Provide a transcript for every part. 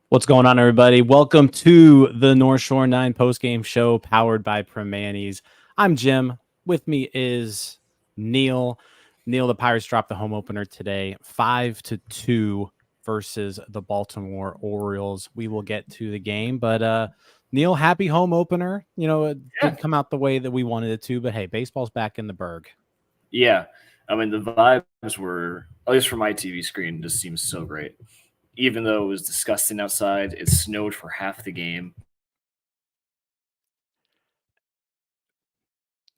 What's going on, everybody? Welcome to the North Shore 9 Postgame show powered by Primanti's. I'm Jim. With me is Neil. Neil, the Pirates dropped the home opener today, 5-2 versus the Baltimore Orioles. We will get to the game, but Neil, happy home opener. You know, it didn't come out the way that we wanted it to, but hey, baseball's back in the Berg. Yeah, I mean, the vibes were, at least from my TV screen, just seems so great. Even though it was disgusting outside, it snowed for half the game.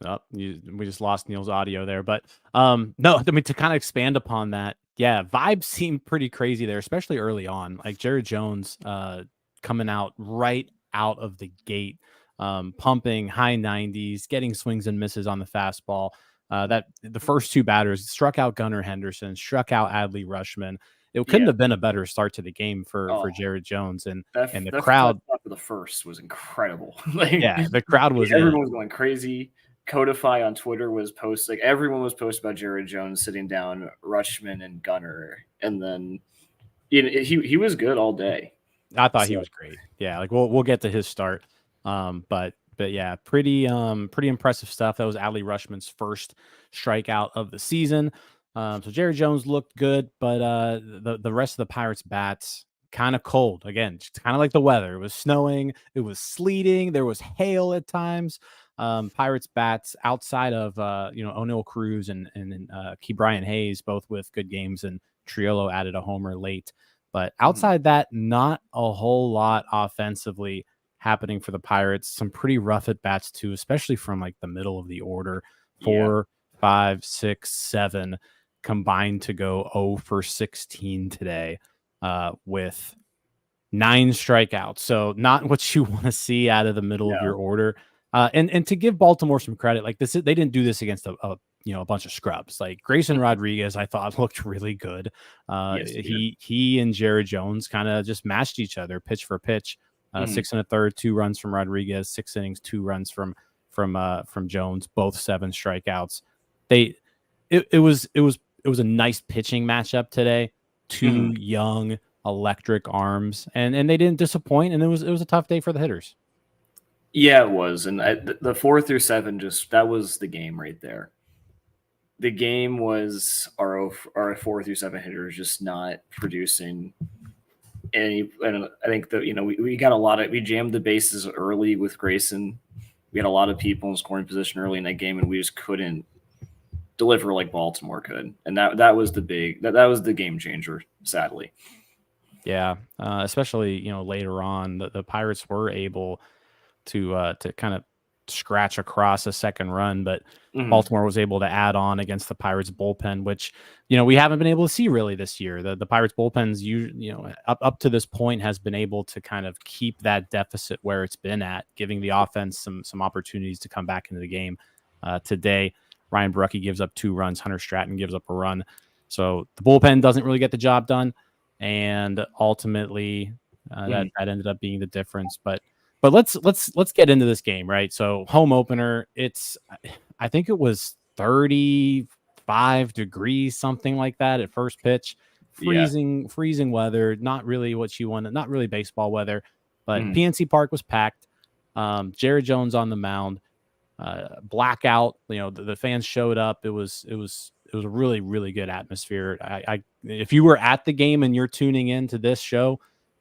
Oh, we just lost Neil's audio there, but no, I mean, to kind of expand upon that, yeah, vibes seem pretty crazy there, especially early on. Like Jared Jones coming out right out of the gate, pumping high 90s, getting swings and misses on the fastball. That the first two batters struck out Gunnar Henderson, struck out Adley Rutschman. It couldn't have been a better start to the game for Jared Jones, and the crowd for the first was incredible. The crowd was everyone was going crazy. Codify on Twitter was posting, everyone was posting about Jared Jones sitting down Rutschman and Gunnar, and then he was good all day. I thought he was great. Yeah, like we'll get to his start, but yeah, pretty impressive stuff. That was Adley Rutschman's first strikeout of the season. So Jared Jones looked good, but the rest of the Pirates bats kind of cold. Again, just kind of like the weather. It was snowing, it was sleeting, there was hail at times. Pirates bats outside of Oneil, Cruz and Brian Hayes, both with good games, and Triolo added a homer late. But outside that, not a whole lot offensively happening for the Pirates. Some pretty rough at bats too, especially from like the middle of the order. 4, 5, 6, 7 combined to go 0 for 16 today, with 9 strikeouts. So not what you want to see out of the middle of your order. And to give Baltimore some credit, like this, they didn't do this against a bunch of scrubs. Like Grayson Rodriguez, I thought looked really good. He and Jared Jones kind of just matched each other pitch for pitch. 6 1/3, 2 runs from Rodriguez, 6 innings, 2 runs from Jones, both 7 strikeouts. It was a nice pitching matchup today. 2 young electric arms, and they didn't disappoint, and it was a tough day for the hitters. Yeah, it was. And the 4 through 7, that was the game right there. The game was our 4 through 7 hitters just not producing any. And I think that, we got we jammed the bases early with Grayson. We had a lot of people in scoring position early in that game, and we just couldn't deliver like Baltimore could. And that was that was the game changer, sadly. Yeah. Especially, later on, the Pirates were able to kind of scratch across a second run, but Baltimore was able to add on against the Pirates bullpen, which, we haven't been able to see really this year. The Pirates bullpens, up to this point has been able to kind of keep that deficit where it's been at, giving the offense some opportunities to come back into the game. Today, Ryan Barucki gives up 2 runs. Hunter Stratton gives up a run. So the bullpen doesn't really get the job done. And ultimately that ended up being the difference, but let's get into this game, right? So home opener, I think it was 35 degrees, something like that at first pitch, freezing weather, not really what you wanted, not really baseball weather, but PNC Park was packed. Jared Jones on the mound, blackout, the fans showed up. It was a really, really good atmosphere. If you were at the game and you're tuning into this show,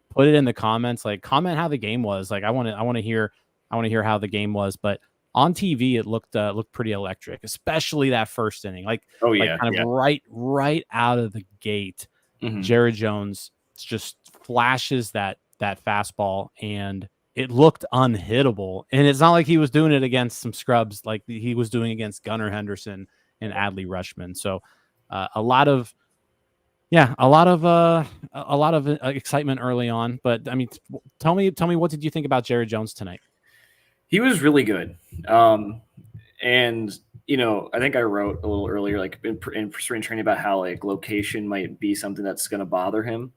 put it in the comments, comment how the game was. I want to hear how the game was, but on TV, it looked pretty electric, especially that first inning. Right out of the gate, Jared Jones just flashes that fastball, and it looked unhittable. And it's not like he was doing it against some scrubs like he was doing against Gunnar Henderson and Adley Rutschman. So a lot of Yeah, a lot of excitement early on, but I mean, tell me, what did you think about Jared Jones tonight? He was really good. And I think I wrote a little earlier, like in spring training, about how like location might be something that's going to bother him,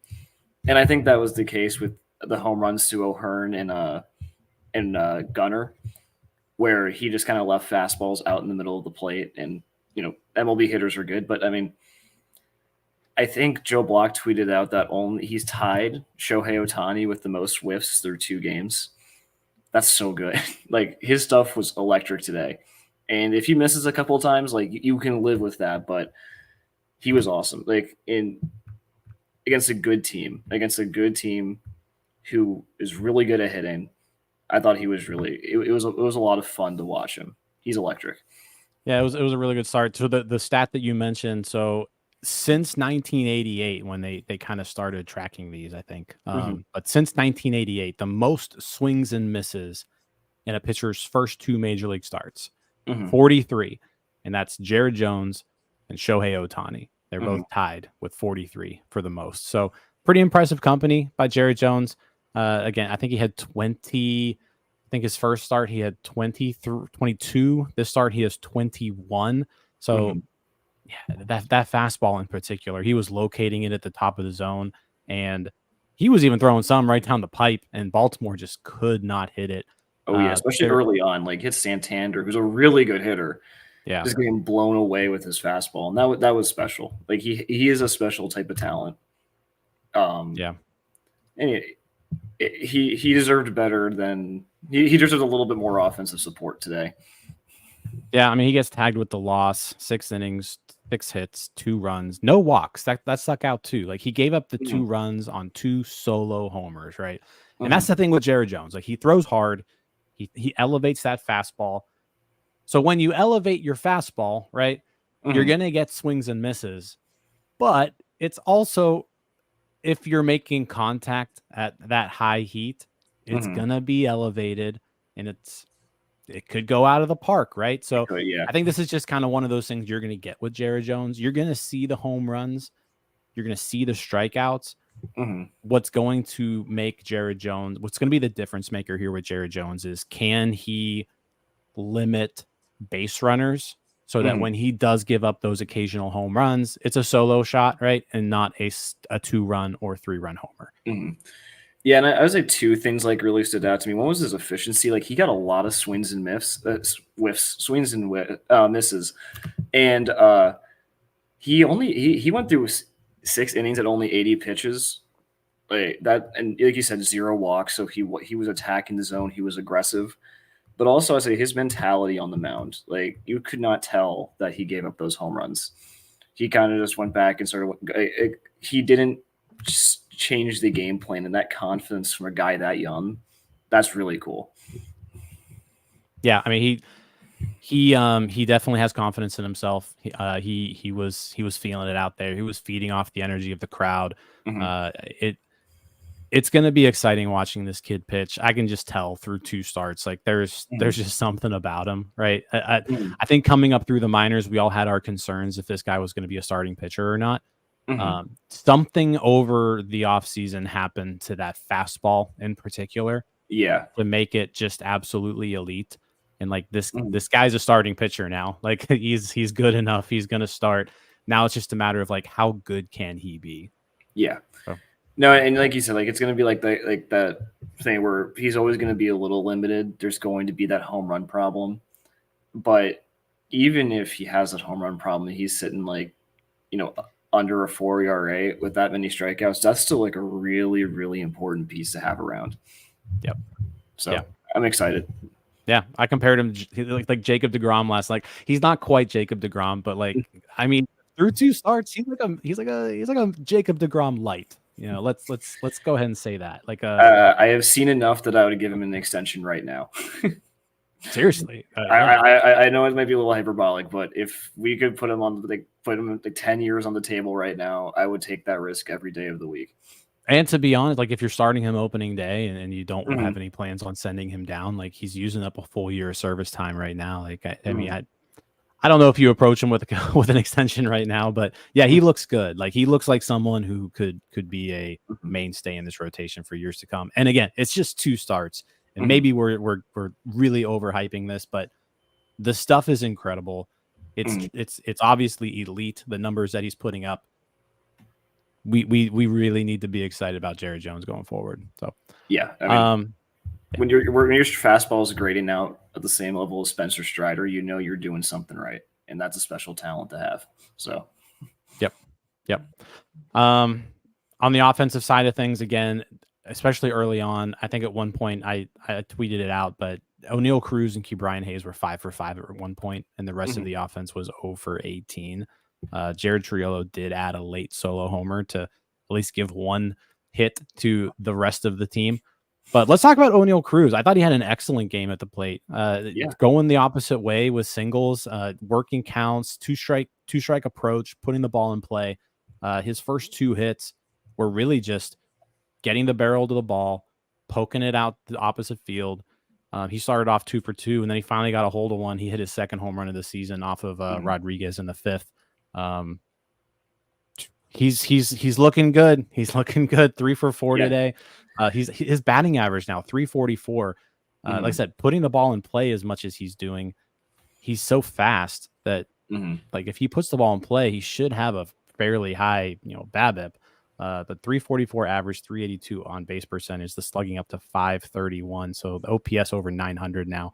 and I think that was the case with the home runs to O'Hearn and Gunner, where he just kind of left fastballs out in the middle of the plate, and MLB hitters are good, but I mean, I think Joe Block tweeted out that he's tied Shohei Ohtani with the most whiffs through 2 games. That's so good. Like his stuff was electric today. And if he misses a couple of times, like you can live with that, but he was awesome. Like against a good team, who is really good at hitting. I thought he was it was a lot of fun to watch him. He's electric. Yeah, it was a really good start. So the stat that you mentioned, so since 1988 when they kind of started tracking these, I think. But since 1988, the most swings and misses in a pitcher's first 2 major league starts, 43, and that's Jared Jones and Shohei Ohtani. They're both tied with 43 for the most. So pretty impressive company by Jared Jones. Again, I think he had 20. I think his first start he had 22. This start he has 21. So yeah, that fastball in particular, he was locating it at the top of the zone, and he was even throwing some right down the pipe, and Baltimore just could not hit it. Oh yeah, especially early on, like hit Santander, who's a really good hitter. Yeah, just getting blown away with his fastball, and that was special. Like he is a special type of talent. Yeah, and he deserved better than he deserved a little bit more offensive support today. Yeah, I mean he gets tagged with the loss, 6 innings, 6 hits, 2 runs, no walks. That stuck out too. Like he gave up the 2 runs on 2 solo homers, right? And that's the thing with Jared Jones. Like he throws hard, he elevates that fastball. So when you elevate your fastball, right, you're gonna get swings and misses. But it's also, if you're making contact at that high heat, it's gonna be elevated, and it could go out of the park, right? So yeah. I think this is just kind of one of those things you're going to get with Jared Jones. You're going to see the home runs, you're going to see the strikeouts. What's going to make Jared Jones, what's going to be the difference maker here with Jared Jones is, can he limit base runners so that when he does give up those occasional home runs, it's a solo shot, right? And not a 2-run or 3-run homer. Yeah, and I would say 2 things like really stood out to me. One was his efficiency. Like he got a lot of swings and swings and misses, and he went through 6 innings at only 80 pitches. Like that, and like you said, 0 walks. So he was attacking the zone. He was aggressive, but also I say his mentality on the mound. Like you could not tell that he gave up those home runs. He kind of just went back and started. He didn't just change the game plan, and that confidence from a guy that young, that's really cool. Yeah, I mean he definitely has confidence in himself. He was feeling it out there. He was feeding off the energy of the crowd. It's going to be exciting watching this kid pitch. I can just tell through 2 starts. Like there's just something about him, right? I think coming up through the minors, we all had our concerns if this guy was going to be a starting pitcher or not. Something over the offseason happened to that fastball in particular. Yeah. To make it just absolutely elite. And like this guy's a starting pitcher now. Like he's good enough. He's going to start. Now it's just a matter of like, how good can he be? Yeah. No, and like you said, like it's going to be like that thing where he's always going to be a little limited. There's going to be that home run problem, but even if he has that home run problem, he's sitting like, under a 4 ERA with that many strikeouts. That's still like a really, really important piece to have around. Yep. So I'm excited. Yeah, I compared him like Jacob deGrom last. Like he's not quite Jacob deGrom, but like I mean, through 2 starts, he's like a Jacob deGrom light. Let's go ahead and say that. Like I have seen enough that I would give him an extension right now. Seriously, I know it might be a little hyperbolic, but if we could put him on like 10 years on the table right now, I would take that risk every day of the week. And to be honest, like if you're starting him opening day and you don't have any plans on sending him down, like he's using up a full year of service time right now. Like I mean, I don't know if you approach him with with an extension right now, but yeah, he looks good. Like he looks like someone who could be a mainstay in this rotation for years to come. And again, it's just 2 starts, and maybe we're really overhyping this, but the stuff is incredible. It's obviously elite. The numbers that he's putting up. We really need to be excited about Jared Jones going forward. So yeah, I mean, when your fastball is grading out at the same level as Spencer Strider, you know you're doing something right, and that's a special talent to have. So, yep. On the offensive side of things, again, especially early on, I think at one point I tweeted it out, but Oneil, Cruz, and Brian Hayes were 5 for 5 at one point, and the rest of the offense was 0 for 18. Jared Triolo did add a late solo homer to at least give one hit to the rest of the team. But let's talk about Oneil Cruz. I thought he had an excellent game at the plate. Going the opposite way with singles, working counts, two strike approach, putting the ball in play. His first 2 hits were really just getting the barrel to the ball, poking it out the opposite field. He started off 2 for 2, and then he finally got a hold of one. He hit his second home run of the season off of Rodriguez in the 5th. He's looking good. He's looking good. 3 for 4 today. His batting average now 344. Like I said, putting the ball in play as much as he's doing. He's so fast that like if he puts the ball in play, he should have a fairly high BABIP. But 344 average, 382 on base percentage, the slugging up to 531. So the OPS over 900 now.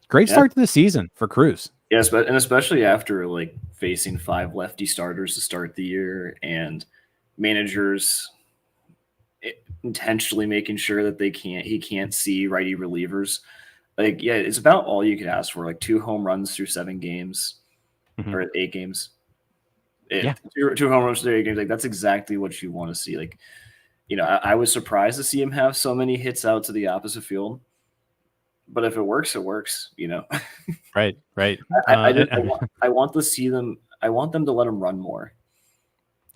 Great start to the season for Cruz. Yes, but and especially after like facing 5 lefty starters to start the year and managers intentionally making sure that he can't see righty relievers. Like, yeah, it's about all you could ask for. Like 2 home runs through 7 games or 8 games. 2 home runs through 8 games. Like that's exactly what you want to see. Like, I was surprised to see him have so many hits out to the opposite field. But if it works, it works. Right. I want to see them. I want them to let him run more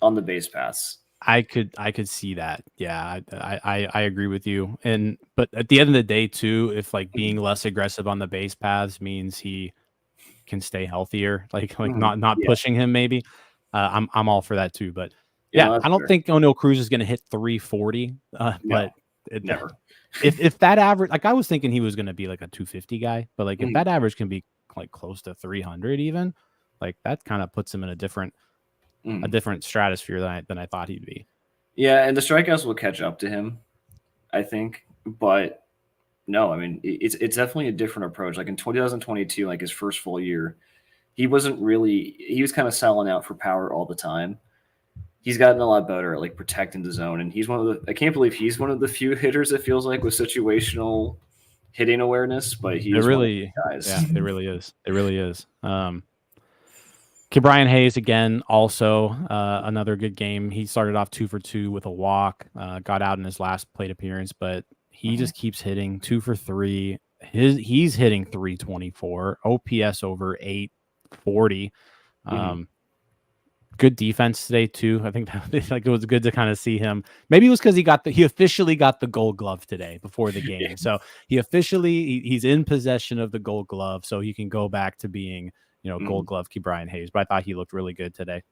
on the base paths. I could see that. Yeah, I agree with you. But at the end of the day, too, if like being less aggressive on the base paths means he can stay healthier, like not pushing him, maybe I'm all for that too. But I don't think Oneil Cruz is going to hit 340. But never. If that average, like I was thinking he was going to be like a 250 guy, but like if that average can be like close to 300, even like that kind of puts him in a different stratosphere than I thought he'd be. Yeah, and the strikeouts will catch up to him, I think. But no, I mean it's definitely a different approach. Like in 2022, like his first full year, he was kind of selling out for power all the time. He's gotten a lot better at like protecting the zone, and I can't believe he's one of the few hitters it feels like with situational hitting awareness. But he's really, guys. Yeah, it really is. It really is. Brian Hayes again, also another good game. He started off 2 for 2 with a walk, got out in his last plate appearance, but he just keeps hitting 2 for 3. He's hitting 324, OPS over 840. Good defense today too. I think it was good to kind of see him. Maybe it was because he officially got the Gold Glove today before the game. So he's in possession of the Gold Glove, so he can go back to being Gold Glove Brian Hayes. But I thought he looked really good today.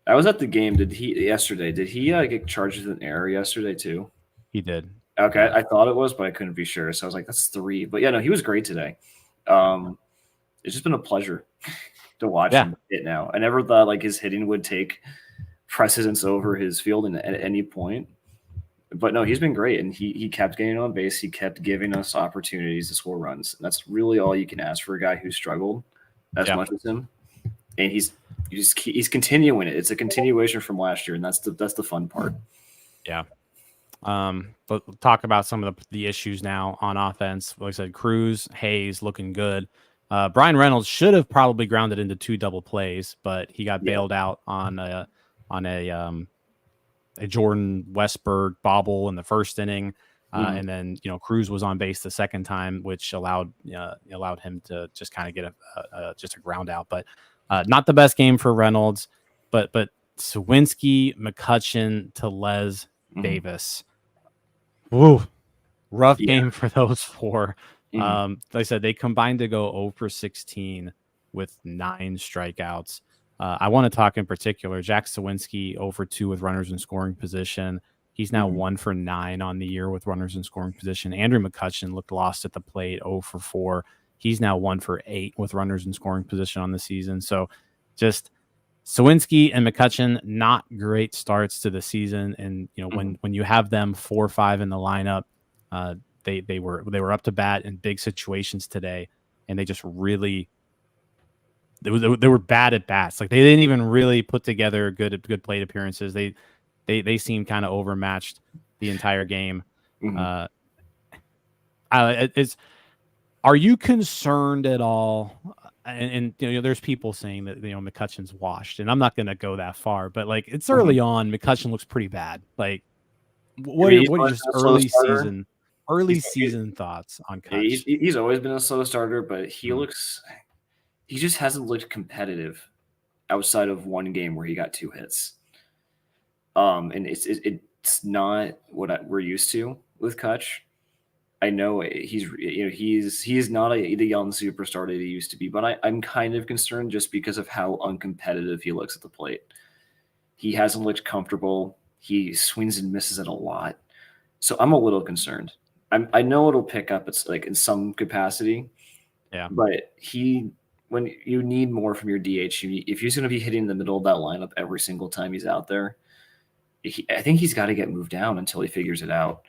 I was at the game. Did he get charged with an error yesterday too? He did. Okay, I thought it was, but I couldn't be sure. So I was like, that's 3. But yeah, no, he was great today. It's just been a pleasure to watch him hit now. I never thought like his hitting would take precedence over his fielding at any point. But no, he's been great, and he kept getting on base. He kept giving us opportunities to score runs. And that's really all you can ask for a guy who struggled as much as him. And he's continuing it. It's a continuation from last year, and that's the fun part. Yeah. But we'll talk about some of the issues now on offense. Like I said, Cruz, Hayes looking good. Brian Reynolds should have probably grounded into 2 double plays, but he got bailed out on a Jordan Westberg bobble in the first inning. And then, Cruz was on base the second time, which allowed him to just kind of get a ground out, but not the best game for Reynolds, but Sawinski, McCutchen, Tellez, Davis. Woo, rough game for those 4. Like I said, they combined to go 0 for 16. with 9 strikeouts. I want to talk in particular Jack Sawinski 0 for 2 with runners in scoring position. He's now 1 for 9 on the year with runners in scoring position. Andrew McCutchen looked lost at the plate, 0 for 4. He's now 1 for 8 with runners in scoring position on the season. So just Sawinski and McCutchen, not great starts to the season. And when you have them 4 or 5 in the lineup, they were up to bat in big situations today, and they just really they were bad at bats. Like they didn't even really put together good plate appearances. They seemed kind of overmatched the entire game. Are you concerned at all? And there's people saying that McCutchen's washed, and I'm not going to go that far, but like it's early on. McCutchen looks pretty bad. Like what are just early season thoughts on Kutch? He's always been a slow starter, but he just hasn't looked competitive outside of one game where he got 2 hits. And it's not what we're used to with Kutch. I know he's not the young superstar that he used to be, but I'm kind of concerned just because of how uncompetitive he looks at the plate. He hasn't looked comfortable. He swings and misses it a lot, so I'm a little concerned. I know it'll pick up. It's like in some capacity, yeah. But when you need more from your DH, if he's going to be hitting the middle of that lineup every single time he's out there, I think he's got to get moved down until he figures it out.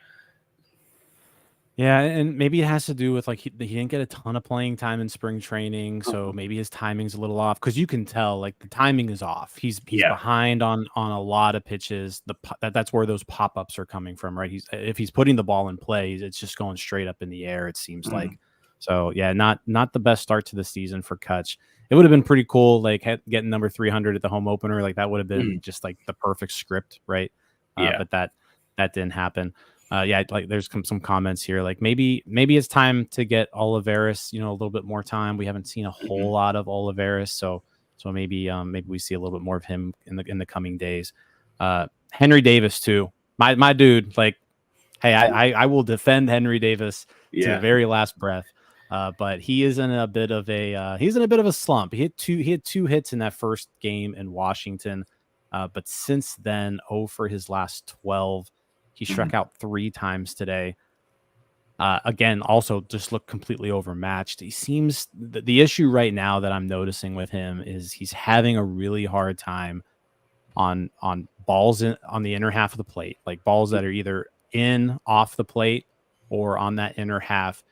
Yeah, and maybe it has to do with like he didn't get a ton of playing time in spring training, so maybe his timing's a little off because you can tell like the timing is off. He's behind on a lot of pitches. That's where those pop-ups are coming from, right? If he's putting the ball in play, it's just going straight up in the air. It seems like. So yeah, not the best start to the season for Kutch. It would have been pretty cool, like getting number 300 at the home opener. Like that would have been just like the perfect script, right? But that didn't happen. Like there's some comments here, like maybe it's time to get Olivares, a little bit more time. We haven't seen a whole lot of Olivares, so maybe we see a little bit more of him in the coming days. Henry Davis too, my dude. Like, hey, I will defend Henry Davis to the very last breath. But he is in a bit of a slump. He had 2 hits in that first game in Washington, but since then, 0 for his last 12. He struck out 3 times today. Again, also just looked completely overmatched. He seems the issue right now that I'm noticing with him is he's having a really hard time on balls on the inner half of the plate, like balls that are either off the plate or on that inner half.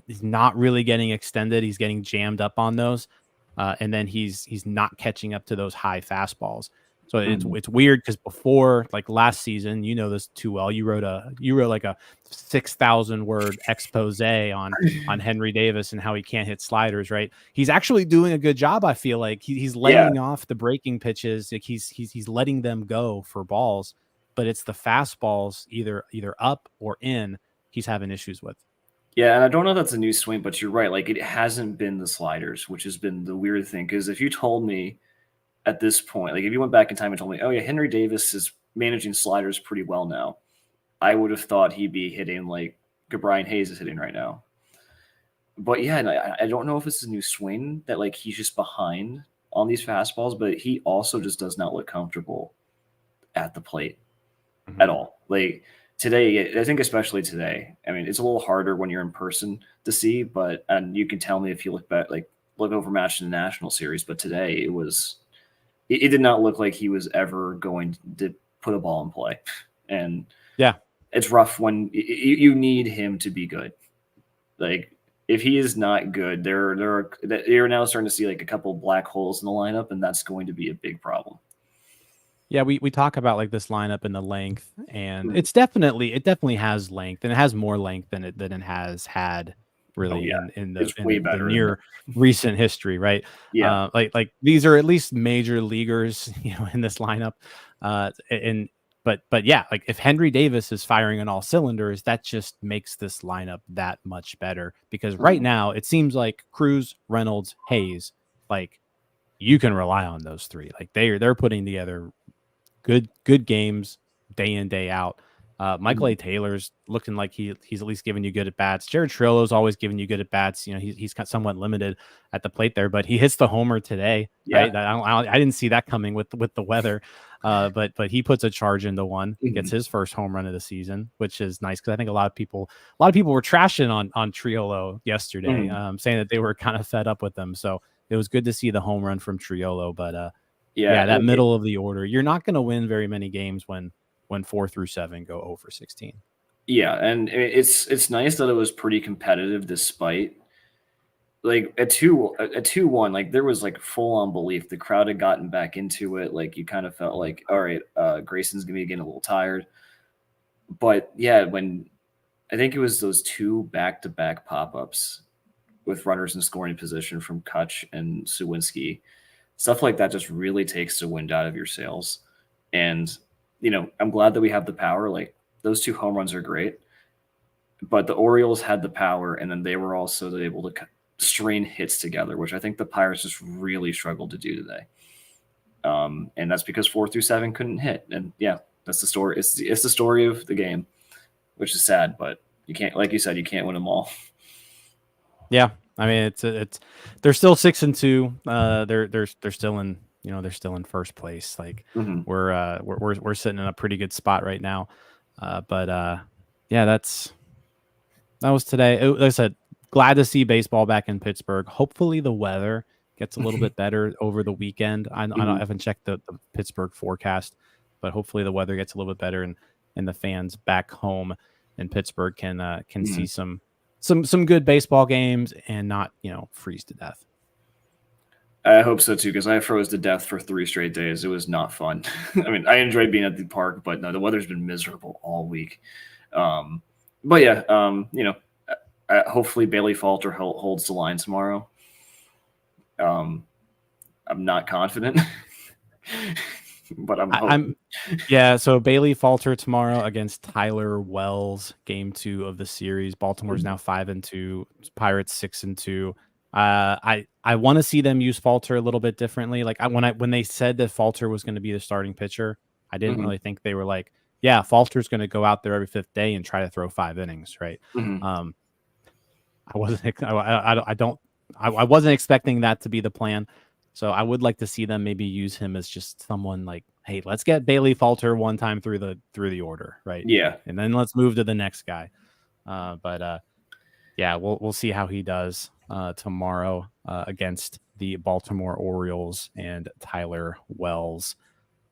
He's not really getting extended. He's getting jammed up on those, and then he's not catching up to those high fastballs. So it's weird because before, like last season, this too well. You wrote like a 6,000 word expose on Henry Davis and how he can't hit sliders. Right? He's actually doing a good job. I feel like he's laying off the breaking pitches. Like he's letting them go for balls, but it's the fastballs either up or in he's having issues with. Yeah, and I don't know if that's a new swing, but you're right. Like it hasn't been the sliders, which has been the weird thing. Because if you told me at this point, like if you went back in time and told me, oh yeah, Henry Davis is managing sliders pretty well now, I would have thought he'd be hitting like Brian Hayes is hitting right now. But yeah, I don't know if it's a new swing that like he's just behind on these fastballs, but he also just does not look comfortable at the plate at all. Like today, I think especially today, I mean, it's a little harder when you're in person to see, and you can tell me if you look overmatched in the National Series, but today it did not look like he was ever going to put a ball in play. And yeah, it's rough when you need him to be good. Like if he is not good, you're now starting to see like a couple black holes in the lineup, and that's going to be a big problem. Yeah, we talk about like this lineup and the length, and it definitely has length, and it has more length than it has had really in the near recent history, right? Yeah, like these are at least major leaguers, in this lineup, but yeah, like if Henry Davis is firing on all cylinders, that just makes this lineup that much better because right now it seems like Cruz, Reynolds, Hayes, like you can rely on those 3, like they're putting together good games day in, day out. Michael A. Taylor's looking like he's at least giving you good at bats. Jared Triolo's always giving you good at bats. You know, he's got somewhat limited at the plate there, but he hits the homer today, right? I didn't see that coming with the weather, but he puts a charge into one, gets his first home run of the season, which is nice because I think a lot of people were trashing on Triolo yesterday, saying that they were kind of fed up with them. So it was good to see the home run from Triolo, but that middle of the order, you're not going to win very many games when 4 through 7 go over 16. Yeah, and it's nice that it was pretty competitive despite like a 2-1. Like there was like full on belief. The crowd had gotten back into it. Like you kind of felt like, all right, Grayson's gonna be getting a little tired. But yeah, when I think it was those 2 back-to-back pop-ups with runners in scoring position from Kutch and Sawinski, stuff like that just really takes the wind out of your sails. And I'm glad that we have the power. Like those 2 home runs are great, but the Orioles had the power, and then they were also able to string hits together, which I think the Pirates just really struggled to do today. And that's because 4 through 7 couldn't hit. And yeah, that's the story. It's the story of the game, which is sad, but you can't, like you said, you can't win them all. Yeah, I mean it's they're still 6-2. They're still in they're still in first place. Like we're sitting in a pretty good spot right now. But yeah, that was today. Like I said, glad to see baseball back in Pittsburgh. Hopefully the weather gets a little bit better over the weekend. I haven't checked the Pittsburgh forecast, but hopefully the weather gets a little bit better and the fans back home in Pittsburgh can see some good baseball games and not freeze to death. I hope so too, because I froze to death for 3 straight days. It was not fun. I mean, I enjoyed being at the park, but no, the weather's been miserable all week. But yeah, hopefully Bailey Falter holds the line tomorrow. I'm not confident, but I'm yeah. So Bailey Falter tomorrow against Tyler Wells, game 2 of the series. Baltimore's now 5-2, Pirates 6-2. I want to see them use Falter a little bit differently. Like when they said that Falter was going to be the starting pitcher, I didn't really think they were like, yeah, Falter's going to go out there every 5th day and try to throw 5 innings, right? I wasn't expecting that to be the plan. So I would like to see them maybe use him as just someone like, hey, let's get Bailey Falter one time through the order, right? Yeah, and then let's move to the next guy. But yeah, we'll see how he does tomorrow against the Baltimore Orioles and Tyler Wells.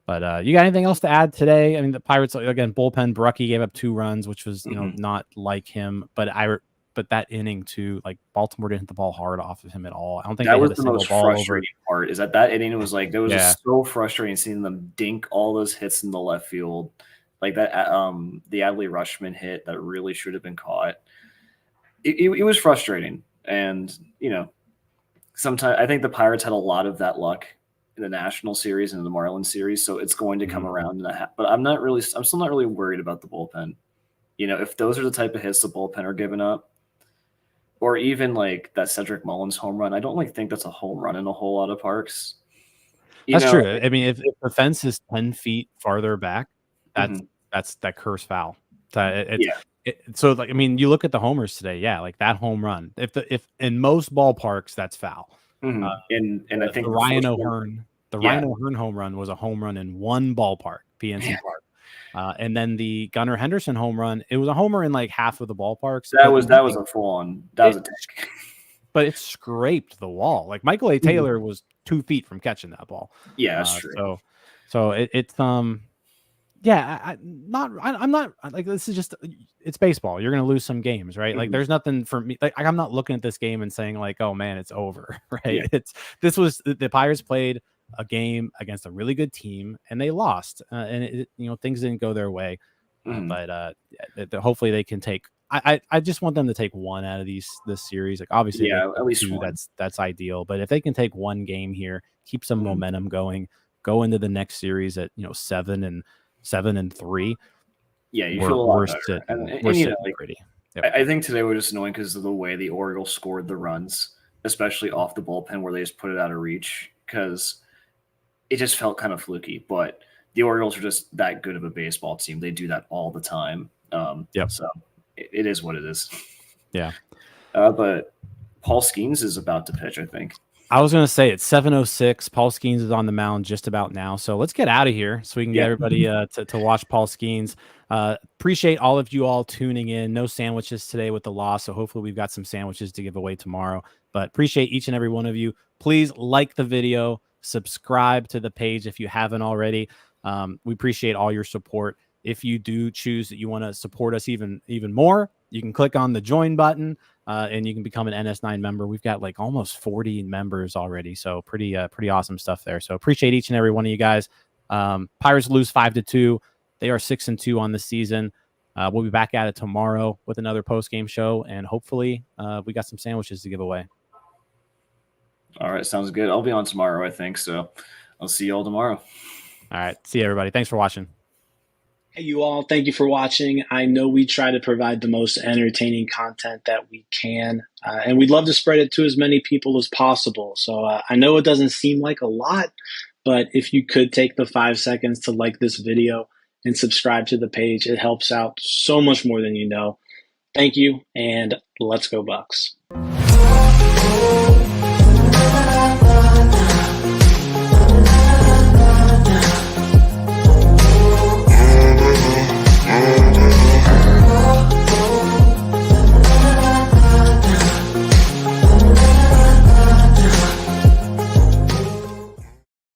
But you got anything else to add today? I mean, the Pirates again, bullpen. Brucky gave up 2 runs, which was not like him. But that inning too, like Baltimore didn't hit the ball hard off of him at all. I don't think that they was hit a the single most ball frustrating part. Is that inning was like, that was just so frustrating seeing them dink all those hits in the left field, like that. The Adley Rutschman hit that really should have been caught. It was frustrating, and sometimes I think the Pirates had a lot of that luck in the National Series and the Marlins series, so it's going to come around. But I'm still not really worried about the bullpen. If those are the type of hits the bullpen are giving up, or even like that Cedric Mullins home run, I don't think that's a home run in a whole lot of parks. That's true. I mean, if the fence is 10 feet farther back, that's that curse foul. So like, I mean, you look at the homers today, yeah, like that home run. If in most ballparks that's foul. And I think the Ryan O'Hearn home run was a home run in one ballpark, PNC Park. And then the Gunnar Henderson home run, it was a homer in like half of the ballparks. That was a full on. That was a tank. But it scraped the wall. Like Michael A. Taylor was 2 feet from catching that ball. Yeah, that's true. So it's yeah, I'm not like, this is just, it's baseball. You're going to lose some games, right? Like there's nothing for me. Like I'm not looking at this game and saying like, oh man, it's over, right? Yeah. The Pirates played a game against a really good team and they lost, and things didn't go their way. But hopefully they can take. I just want them to take one out of this series. Like obviously, at least 2. That's ideal. But if they can take one game here, keep some momentum going, go into the next series at 7-3. Yeah, you feel a lot better. We're sitting pretty. Yep. I think today was just annoying because of the way the Orioles scored the runs, especially off the bullpen where they just put it out of reach, because it just felt kind of fluky. But the Orioles are just that good of a baseball team. They do that all the time. Yep. So it is what it is. Yeah. But Paul Skeens is about to pitch, I think. I was going to say it's 7:06. Paul Skeens is on the mound just about now. So let's get out of here so we can get everybody to watch Paul Skeens. Appreciate all of you all tuning in. No sandwiches today with the loss. So hopefully we've got some sandwiches to give away tomorrow. But appreciate each and every one of you. Please like the video, subscribe to the page if you haven't already. We appreciate all your support. If you do choose that you want to support us even more, you can click on the join button. And you can become an NS9 member. We've got like almost 40 members already. So pretty awesome stuff there. So appreciate each and every one of you guys. Pirates lose 5-2. They are 6-2 on the season. We'll be back at it tomorrow with another post-game show. And hopefully we got some sandwiches to give away. All right. Sounds good. I'll be on tomorrow, I think. So I'll see you all tomorrow. All right. See you, everybody. Thanks for watching. Hey, you all, thank you for watching. I know we try to provide the most entertaining content that we can, and we'd love to spread it to as many people as possible. So I know it doesn't seem like a lot, but if you could take the 5 seconds to like this video and subscribe to the page, it helps out so much more than you know. Thank you, and let's go Bucks.